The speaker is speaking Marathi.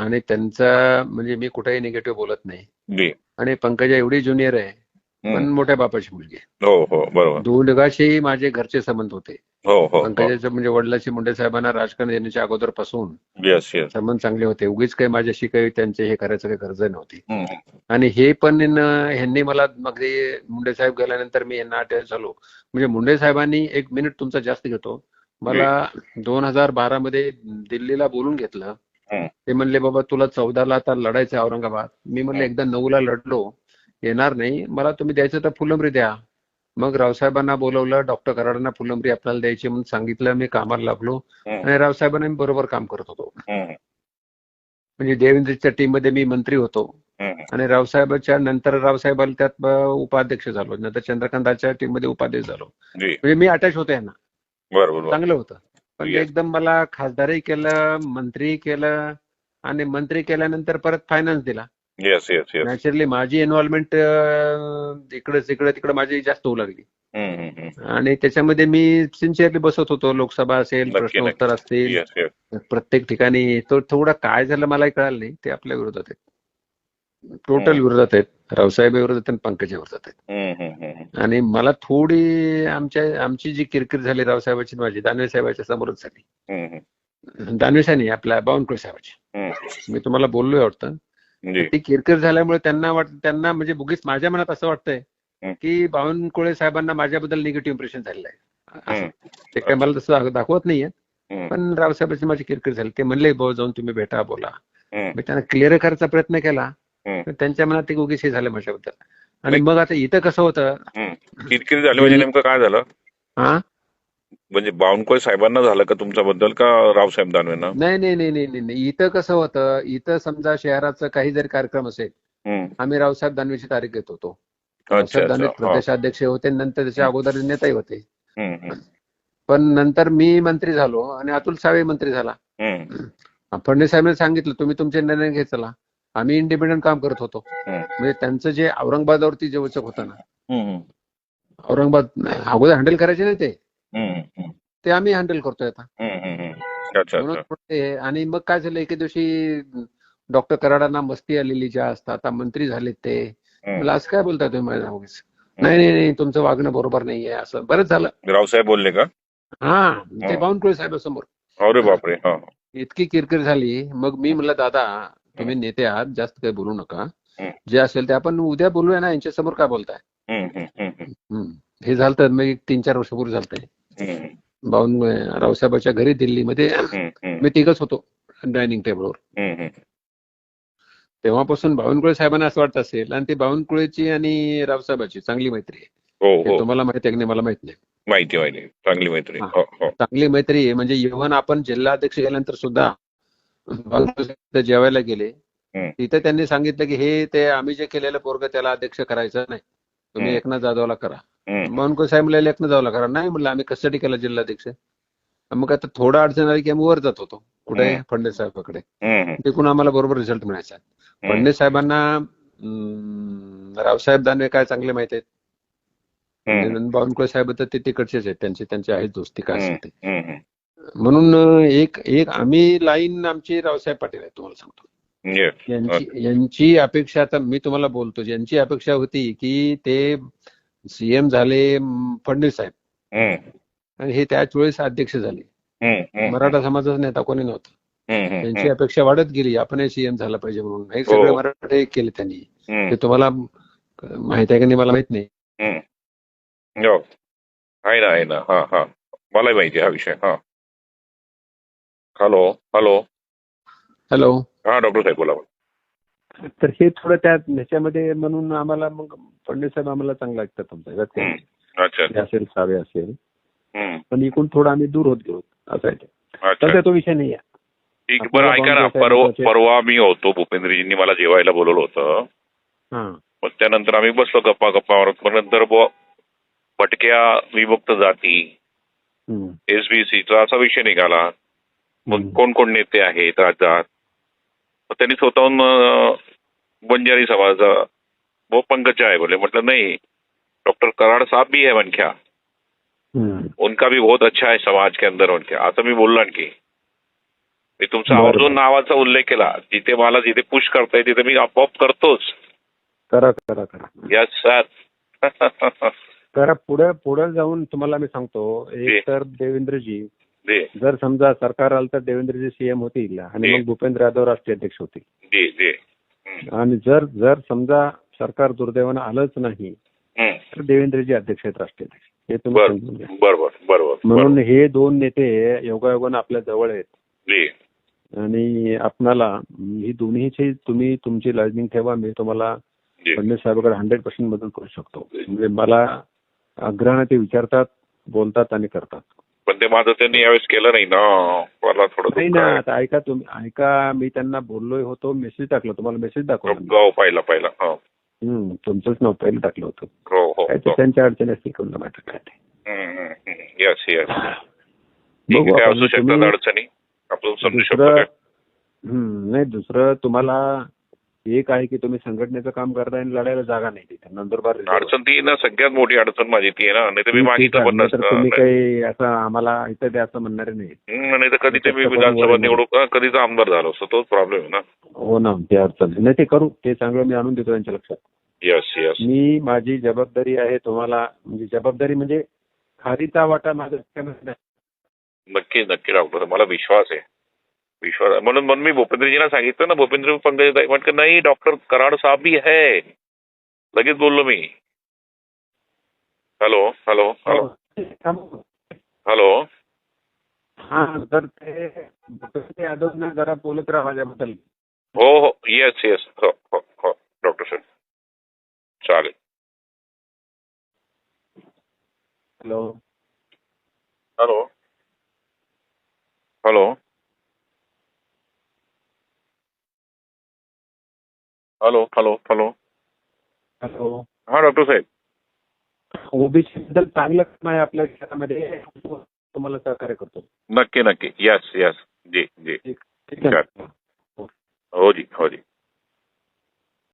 आणि त्यांचा म्हणजे मी कुठेही निगेटिव्ह बोलत नाही. जी. आणि पंकजा एवढी ज्युनियर आहे, पण मोठ्या बापाची मुलगी आहे. हो हो बरोबर. दोघांशीही माझे घरचे संबंध होते. हो हो हो. पंकजाचं म्हणजे वडिलांशी मुंडे साहेबांना राजकारण येण्याच्या अगोदरपासून येस येस. संबंध चांगले होते. उगीच काही माझ्याशी काही त्यांचे हे करायचं काही गरज नव्हती. आणि हे पण ह्यांनी मला मग मुंडे साहेब गेल्यानंतर मी यांना अटॅच झालो. म्हणजे मुंडे साहेबांनी 1 मिनिट तुमचा जास्त घेतो, मला 2012 मध्ये दिल्लीला बोलून घेतलं. ते म्हणले बाबा तुला 14ला आता लढायचं औरंगाबाद. मी म्हणलं एकदा 9ला लढलो, येणार नाही, मला तुम्ही द्यायचं तर फुलंब्री द्या. मग रावसाहेबांना बोलवलं, डॉक्टर कराडांना फुलंब्री आपल्याला द्यायची म्हणून सांगितलं. मी कामाला लागलो आणि रावसाहेबांना मी बरोबर काम करत होतो. म्हणजे देवेंद्रच्या टीम मध्ये मी मंत्री होतो आणि रावसाहेबांच्या नंतर रावसाहेबांना त्यात उपाध्यक्ष झालो, नंतर चंद्रकांताच्या टीम मध्ये उपाध्यक्ष झालो. म्हणजे मी अटॅच होतो यांना. बरोबर. चांगलं होतं. पण एकदम मला खासदारही केलं, मंत्री केलं आणि मंत्री केल्यानंतर परत फायनान्स दिला. Yes yes yes. नॅचरली माझी इन्व्हॉल्वमेंट इकडे तिकडे माझी जास्त होऊ लागली. आणि त्याच्यामध्ये मी सिन्सिअरली बसत होतो. लोकसभा असेल, प्रश्नोत्तर असतील, प्रत्येक ठिकाणी. तो थोडा काय झालं मलाही कळालं नाही. ते आपल्या विरोधात आहेत, टोटल विरोधात आहेत. रावसाहेब विरोधात आणि पंकजा विरोधात आहेत. आणि मला थोडी आमची जी किरकिर झाली रावसाहेबांची माझी दानवे साहेबांच्या समोरच झाली. दानवे साहेब नाही, आपल्या बावनकुळे साहेबांची. मी तुम्हाला बोललोय वाटतं. ती किरकिर झाल्यामुळे त्यांना म्हणजे बुगीच माझ्या मनात असं वाटतंय की बावनकुळे साहेबांना माझ्याबद्दल निगेटिव्ह इम्प्रेशन झालेलं आहे. ते काय मला तसं दाखवत नाहीये, पण रावसाहेबांची माझी किरकिर झाली. ते म्हणले भाऊ जाऊन तुम्ही भेटा, बोला. मी त्यांना क्लिअर करायचा प्रयत्न केला, त्यांच्या मनात ते उगीच हे झालं माझ्याबद्दल. आणि मग आता इथं कसं होतं, किरकिर झाली म्हणजे नेमकं काय झालं? हा म्हणजे बावनकुळे साहेबांना झालं का तुमच्याबद्दल का रावसाहेब दानवेंना? नाही नाही नाही नाही नाही. इथं कसं होतं, इथं समजा शहराचा काही जरी कार्यक्रम असेल, आम्ही रावसाहेब दानवेची तारीख घेत होतो. रावसाहेब दानवे प्रदेशाध्यक्ष होते, नंतर त्याच्या अगोदर नेताही होते. पण नंतर मी मंत्री झालो आणि अतुल सावे मंत्री झाला. फडणवीस साहेबांनी सांगितलं तुम्ही तुमचे निर्णय घे, चला. आम्ही इंडिपेंडंट काम करत होतो. म्हणजे त्यांचं जे औरंगाबादवरती जे वचक होतं ना, औरंगाबाद अगोदर हँडल करायचे नाही ते आम्ही हँडल करतोय आता. आणि मग काय झालं, एके दिवशी डॉक्टर कराडांना मस्ती आलेली जास्त, आता मंत्री झालेत ते. मला असं काय बोलताय तुम्ही माझ्या नावास? नाही नाही नाही, तुमचं वागणं बरोबर नाहीये, असं बरंच झालं. रावसाहेब बोलले का? हा, ते बावनकुळे साहेबांसमोर. अरे बापरे. इतकी किरकिर झाली. मग मी म्हणलं दादा तुम्ही नेते आहात, जास्त काही बोलू नका. जे असेल ते आपण उद्या बोलूया ना, यांच्यासमोर काय बोलताय. हे झालं तर मग 3-4 वर्षापूर्वी झालंय. रावसाहेबांच्या घरी दिल्लीमध्ये मी तिघच होतो डायनिंग टेबलवर. तेव्हापासून बावनकुळे साहेबांना असं वाटत असेल, आणि ती बावनकुळेची आणि रावसाहेबांची चांगली मैत्री आहे. हे तुम्हाला माहिती आहे की नाही मला माहित नाही. माहिती चांगली मैत्री. चांगली मैत्री आहे. म्हणजे इव्हन आपण जिल्हाध्यक्ष गेल्यानंतर सुद्धा बावनकुळे जेवायला गेले, तिथे त्यांनी सांगितलं की हे ते आम्ही जे केलेलं पोरग त्याला अध्यक्ष करायचं नाही, तुम्ही एकनाथ जाधवला करा. बावनकुळे साहेब म्हणले एकनाथ जाधवला करा. नाही म्हणलं आम्ही कशासाठी केला जिल्हाध्यक्ष. मग आता थोडं अडचण आली की आम्ही वर जात होतो, कुठे, फडणवीस साहेबांकडे. तिकडून आम्हाला बरोबर रिझल्ट मिळायचा. फडणवीस साहेबांना रावसाहेब दानवे काय चांगले माहित आहेत, बावनकुळे साहेब तर ते तिकडचेच आहेत, त्यांचे आहेत दोस्ती काय असेल ते. म्हणून एक आम्ही लाईन आमची रावसाहेब पाटील आहे, तुम्हाला सांगतो. यांची अपेक्षा, आता मी तुम्हाला बोलतो, यांची अपेक्षा होती की ते सीएम झाले फडणवीस साहेब, आणि हे त्याच वेळेस अध्यक्ष झाले. मराठा समाजाचा नेता कोणी नव्हता. त्यांची अपेक्षा वाढत गेली, आपणही सीएम झाला पाहिजे म्हणून. हे सगळे मराठे केले त्यांनी. ते तुम्हाला माहित आहे का नाही मला माहित नाही. आहे ना. मला माहिती हा विषय. Hello hello hello. हा डॉक्टर साहेब बोला. तर हे थोडं ह्याच्यामध्ये म्हणून आम्हाला मग फडणवीस साहेब आम्हाला चांगला ऐकतात तुमचा असेल, सावे असेल, पण इकडून थोडं आम्ही दूर होत गेलो असं आहे. तर तो विषय नाही आहे. ठीक. बरं ऐका ना, परवा मी होतो, भूपेंद्रजींनी मला जेवायला बोलवलं होतं. मग त्यानंतर आम्ही बसलो गप्पा मारत. मग नंतर भटक्या विमुक्त जाती, एसबीसीचा असा विषय निघाला. मग कोण कोण नेते आहेत राज्यात. त्यांनी स्वतःहून बंजारी समाजाचा वो पंकजा है बोले. मतलब नहीं, डॉक्टर कराड़ साहब भी है मनख्या, उनका भी बहुत अच्छा है समाज के अंदर उनके, असं मी बोललो आणखी. मी तुमचा आवर्जून नावाचा उल्लेख केला. जिथे मला जिथे पुश करताय तिथे मी आपोआप करतोच. करा करा करा. Yes sir. करा. पुढे जाऊन तुम्हाला मी सांगतो, एक तर देवेंद्रजी, जर समजा सरकार आलं तर देवेंद्रजी सीएम होतील आणि मग भूपेंद्र यादव राष्ट्रीय अध्यक्ष होतील. आणि जर समजा सरकार दुर्दैवानं आलंच नाही तर देवेंद्रजी अध्यक्ष आहेत राष्ट्रीय अध्यक्ष. हे तुम्ही समजून घ्या. बरोबर. म्हणून हे दोन नेते योगायोगानं आपल्या जवळ आहेत आणि आपणाला ही दोन्हीची तुम्ही तुमची लायझनिंग ठेवा. मी तुम्हाला फडणवीस साहेबांकडे 100% मदत करू शकतो. म्हणजे मला आग्रहाने ते विचारतात, बोलतात आणि करतात. पण ते माझं त्यांनी यावेळेस केलं नाही ना. मला थोडं नाही ना. आता ऐका, मी त्यांना बोललोय होतो, मेसेज टाकला, तुम्हाला मेसेज दाखवला. पाहिला. तुमचंच नाव पहिलं टाकलं होतं. काय ते त्यांच्या अडचणी असतील करून माहिती काय ते. येस असू शकतात अडचणी, आपण समजू शकतो. नाही, दुसरं तुम्हाला एक आहे की तुम्ही संघटनेचं काम करताय आणि लढायला जागा नाही तिथे. नंदुरबार अडचण ती ना, सगळ्यात मोठी अडचण माझी ती आहे ना. नाही तर मी मागितलं पण नसतं. तुम्ही काही असं आम्हाला इथं द्या असं म्हणणारे नाही. नाही तर कधी ते मी विधानसभा निवडून कधीच आमदार झालो असतो. तोच प्रॉब्लेम आहे ना. हो ना, ते अडचण नाही. ते करू, ते चांगलं मी आणून देतो त्यांच्या लक्षात. यस. मी माझी जबाबदारी आहे तुम्हाला, म्हणजे जबाबदारी म्हणजे खारीचा वाटा माझ्या. नक्की डॉक्टर, मला विश्वास आहे. म्हणून मी भूपेंद्रजींना सांगितलं ना. भूपेंद्र पंकज म्हटलं नाही, डॉक्टर कराड साहब भी है. लगेच बोललो मी. हॅलो. हा, तर ते यादवना जरा बोलत राहा माझ्याबद्दल. हो. येस. हो डॉक्टर साहेब, चालेल. हॅलो. हा डॉक्टर साहेब. ओबीसी बद्दल चांगलं काम आहे आपल्या शहरामध्ये, तुम्हाला सहकार्य करतो. नक्की. यस. जी. ठीक आहे. हो जी.